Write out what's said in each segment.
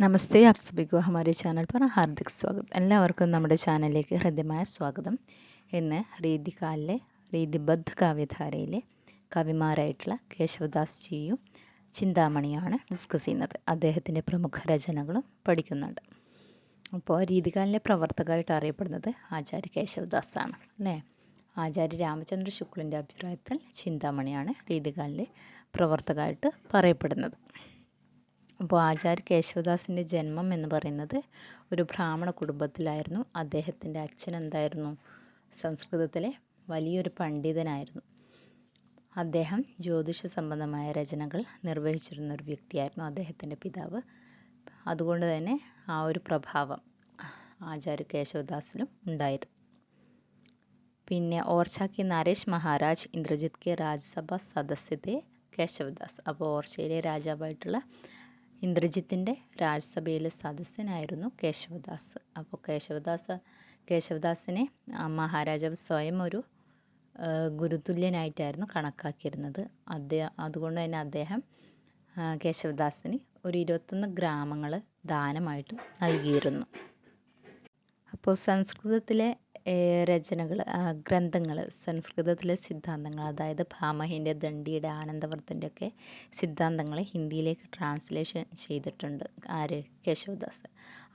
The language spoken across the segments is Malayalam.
नमस्ते, आप सभी को हमारे चैनल पर हार्दिक स्वागत। എല്ലാവർക്കും നമ്മുടെ ചാനലിലേക്ക് ഹൃദ്യമായ സ്വാഗതം. ഇന്ന് രീതികാലിലെ രീതിബദ്ധ കാവ്യധാരയിലെ കവിമാരായിട്ടുള്ള കേശവദാസ് ജിയും ചിന്താമണിയാണ് ഡിസ്കസ് ചെയ്യുന്നത്. അദ്ദേഹത്തിൻ്റെ പ്രമുഖ രചനകളും പഠിക്കുന്നുണ്ട്. അപ്പോൾ രീതികാലിലെ പ്രവർത്തകമായിട്ട് അറിയപ്പെടുന്നത് ആചാര്യ കേശവദാസാണ് അല്ലേ. ആചാര്യ രാമചന്ദ്ര ശുക്ലിൻ്റെ അഭിപ്രായത്തിൽ ചിന്താമണിയാണ് രീതികാലിലെ പ്രവർത്തകമായിട്ട് പറയപ്പെടുന്നത്. അപ്പോൾ ആചാര്യ കേശവദാസിൻ്റെ ജന്മം എന്ന് പറയുന്നത് ഒരു ബ്രാഹ്മണ കുടുംബത്തിലായിരുന്നു. അദ്ദേഹത്തിൻ്റെ അച്ഛൻ എന്തായിരുന്നു? സംസ്കൃതത്തിലെ വലിയൊരു പണ്ഡിതനായിരുന്നു. അദ്ദേഹം ജ്യോതിഷ സംബന്ധമായ രചനകൾ നിർവഹിച്ചിരുന്ന ഒരു വ്യക്തിയായിരുന്നു അദ്ദേഹത്തിൻ്റെ പിതാവ്. അതുകൊണ്ട് തന്നെ ആ ഒരു പ്രഭാവം ആചാര്യ കേശവദാസിലും ഉണ്ടായിരുന്നു. പിന്നെ ഓർച്ച കെ നരേഷ് മഹാരാജ് ഇന്ദ്രജിത് കെ രാജ്യസഭ സദസ്യത്തെ കേശവദാസ്. അപ്പോൾ ഓർച്ചയിലെ രാജാവായിട്ടുള്ള ഇന്ദ്രജിത്തിൻ്റെ രാജ്യസഭയിലെ സദസ്യനായിരുന്നു കേശവദാസ്. അപ്പോൾ കേശവദാസിനെ മഹാരാജാവ് സ്വയം ഒരു ഗുരുതുല്യനായിട്ടായിരുന്നു കണക്കാക്കിയിരുന്നത്. അതുകൊണ്ട് തന്നെ അദ്ദേഹം കേശവദാസിന് ഒരു 21 ഗ്രാമങ്ങൾ ദാനമായിട്ട് നൽകിയിരുന്നു. അപ്പോൾ സംസ്കൃതത്തിലെ രചനകൾ, ഗ്രന്ഥങ്ങൾ, സംസ്കൃതത്തിലെ സിദ്ധാന്തങ്ങൾ, അതായത് ഭാമഹിൻ്റെ, ദണ്ഡിയുടെ, ആനന്ദവർദ്ധൻ്റെ ഒക്കെ സിദ്ധാന്തങ്ങൾ ഹിന്ദിയിലേക്ക് ട്രാൻസ്ലേഷൻ ചെയ്തിട്ടുണ്ട് ആര്? കേശവദാസ്.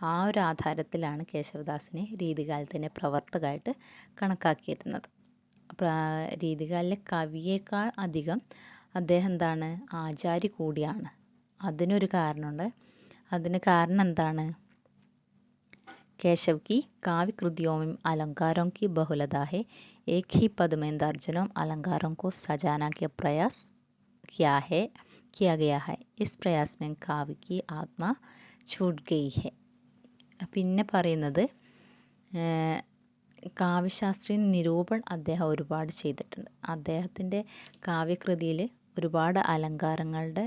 ആ ഒരു ആധാരത്തിലാണ് കേശവദാസിനെ രീതികാലത്തിൻ്റെ പ്രവർത്തകമായിട്ട് കണക്കാക്കിയിരുന്നത്. രീതികാലിലെ കവിയേക്കാൾ അധികം അദ്ദേഹം എന്താണ്? ആചാര്യ കൂടിയാണ്. അതിനൊരു കാരണമുണ്ട്. അതിന് കാരണം എന്താണ്? केशव की काव्य कृतियों में अलंकारों की बहुलता है. एक ही पद में दर्जनों अलंकारों को सजाना के प्रयास किया गया है. इस प्रयास में काव्य की आत्मा छूट गई है. പിന്നെ പറയുന്നത് കാവ്യശാസ്ത്രീയ നിരൂപണം അദ്ദേഹം ഒരുപാട് ചെയ്തിട്ടുണ്ട്. അദ്ദേഹത്തിൻ്റെ കാവ്യകൃതിയിൽ ഒരുപാട് അലങ്കാരങ്ങളുടെ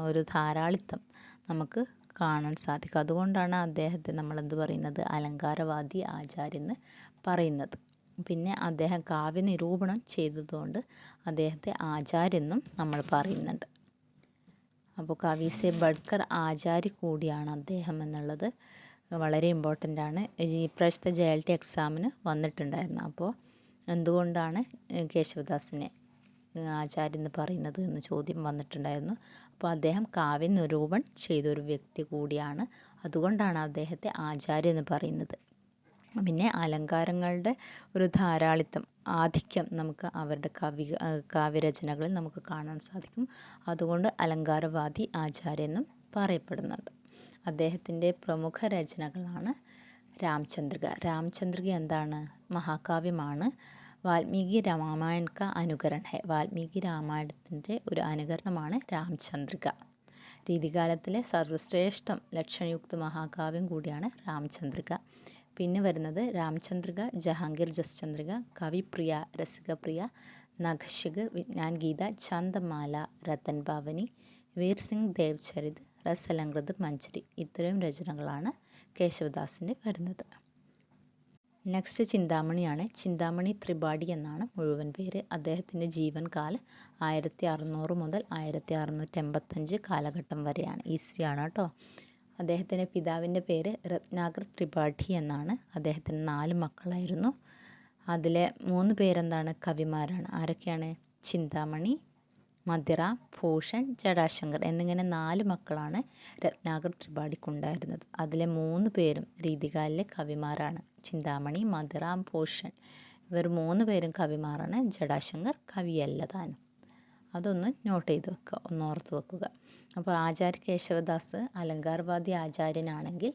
ഒരു ധാരാളിത്തം നമുക്ക് കാണാൻ സാധിക്കും. അതുകൊണ്ടാണ് അദ്ദേഹത്തെ നമ്മളെന്ത് പറയുന്നത്? അലങ്കാരവാദി ആചാര്യ എന്ന് പറയുന്നത്. പിന്നെ അദ്ദേഹം കാവ്യ നിരൂപണം ചെയ്തതുകൊണ്ട് അദ്ദേഹത്തെ ആചാര്യെന്നും നമ്മൾ പറയുന്നുണ്ട്. അപ്പോൾ കവി ബഡ്കർ ആചാര്യ കൂടിയാണ് അദ്ദേഹം എന്നുള്ളത് വളരെ ഇമ്പോർട്ടൻ്റ് ആണ്. ഇപ്രാവശ്യത്തെ JLT എക്സാമിന് വന്നിട്ടുണ്ടായിരുന്നു. അപ്പോൾ എന്തുകൊണ്ടാണ് കേശവദാസിനെ ആചാര്യ എന്ന് പറയുന്നത് എന്ന് ചോദ്യം വന്നിട്ടുണ്ടായിരുന്നു. അപ്പോൾ അദ്ദേഹം കാവ്യ നിരൂപണം ചെയ്തൊരു വ്യക്തി കൂടിയാണ്. അതുകൊണ്ടാണ് അദ്ദേഹത്തെ ആചാര്യ എന്ന് പറയുന്നത്. പിന്നെ അലങ്കാരങ്ങളുടെ ഒരു ധാരാളിത്തം, ആധിക്യം നമുക്ക് അവരുടെ കാവ്യരചനകളിൽ നമുക്ക് കാണാൻ സാധിക്കും. അതുകൊണ്ട് അലങ്കാരവാദി ആചാര്യ എന്നും പറയപ്പെടുന്നുണ്ട്. അദ്ദേഹത്തിൻ്റെ പ്രമുഖ രചനകളാണ് രാമചന്ദ്രിക. രാമചന്ദ്രിക എന്താണ്? മഹാകാവ്യമാണ്. വാൽമീകി രാമായൺ കാ അനുകരൺ ഹെ. വാൽമീകി രാമായണത്തിൻ്റെ ഒരു അനുകരണമാണ് രാമചന്ദ്രിക. രീതികാലത്തിലെ സർവശ്രേഷ്ഠം ലക്ഷണയുക്ത മഹാകാവ്യം കൂടിയാണ് രാമചന്ദ്രിക. പിന്നെ വരുന്നത് രാമചന്ദ്രിക, ജഹാംഗീർ ജസ്ചന്ദ്രിക, കവിപ്രിയ, രസികപ്രിയ, നഖശിക്, വിജ്ഞാൻ ഗീത, ചന്ദമാല, രതൻ ഭാവനി, വീർ സിംഗ് ദേവ്ചരിത്, രസലങ്കൃത് മഞ്ജരി. ഇത്രയും രചനകളാണ് കേശവദാസിൻ്റെ വരുന്നത്. നെക്സ്റ്റ് ചിന്താമണിയാണ്. ചിന്താമണി ത്രിപാഠി എന്നാണ് മുഴുവൻ പേര്. അദ്ദേഹത്തിൻ്റെ ജീവൻ കാലം 1600 മുതൽ 1685 കാലഘട്ടം വരെയാണ്. ഈസ്വിയാണ് കേട്ടോ. അദ്ദേഹത്തിൻ്റെ പിതാവിൻ്റെ പേര് രത്നാകർ ത്രിപാഠി എന്നാണ്. അദ്ദേഹത്തിന് 4 മക്കളായിരുന്നു. അതിലെ 3 പേരെന്താണ്? കവിമാരാണ്. ആരൊക്കെയാണ്? ചിന്താമണി, മദിറ, ഭൂഷൺ, ജടാശങ്കർ എന്നിങ്ങനെ 4 മക്കളാണ് രത്നാകർ ത്രിപാഠിക്കുണ്ടായിരുന്നത്. അതിലെ 3 പേരും രീതികാലിലെ കവിമാരാണ്. ചിന്താമണി, മദിറ, ഭൂഷൺ ഇവർ 3 പേരും കവിമാരാണ്. ജടാശങ്കർ കവിയല്ല താനും. അതൊന്ന് നോട്ട് ചെയ്ത് വെക്കുക, ഒന്ന് ഓർത്ത് വെക്കുക. അപ്പോൾ ആചാര്യ കേശവദാസ് അലങ്കാരവാദി ആചാര്യനാണെങ്കിൽ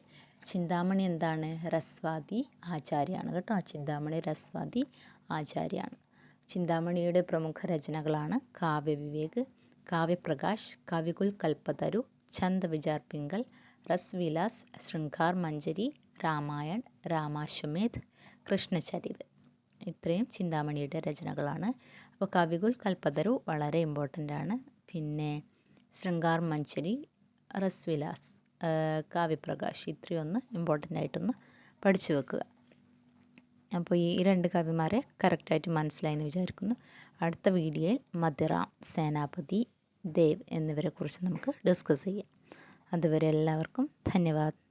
ചിന്താമണി എന്താണ്? രസ്വാദി ആചാര്യാണ് കേട്ടോ. ചിന്താമണി രസ്വാദി ആചാര്യാണ്. ചിന്താമണിയുടെ പ്രമുഖ രചനകളാണ് കാവ്യവിവേക്, കാവ്യപ്രകാശ്, കവികുൽ കൽപ്പതരു, ചന്ദവിചാർ പിങ്കൽ, രസ്വിലാസ്, ശൃംഗാർ മഞ്ജരി, രാമായൺ, രാമാശ്വമേധ്, കൃഷ്ണചരിത്. ഇത്രയും ചിന്താമണിയുടെ രചനകളാണ്. അപ്പോൾ കവികുൽ കൽപ്പതരു വളരെ ഇമ്പോർട്ടൻ്റ് ആണ്. പിന്നെ ശൃംഗാർ മഞ്ജരി, രസ്വിലാസ്, കാവ്യപ്രകാശ് ഇത്രയൊന്ന് ഇമ്പോർട്ടൻ്റ് ആയിട്ടൊന്ന് പഠിച്ചു വെക്കുക. അപ്പോൾ ഈ 2 കവിമാരെ കറക്റ്റായിട്ട് മനസ്സിലായെന്ന് വിചാരിക്കുന്നു. അടുത്ത വീഡിയോയിൽ മദിറ, സേനാപതി, ദേവ് എന്നിവരെക്കുറിച്ച് നമുക്ക് ഡിസ്കസ് ചെയ്യാം. അതുവരെ എല്ലാവർക്കും ധന്യവാദ്.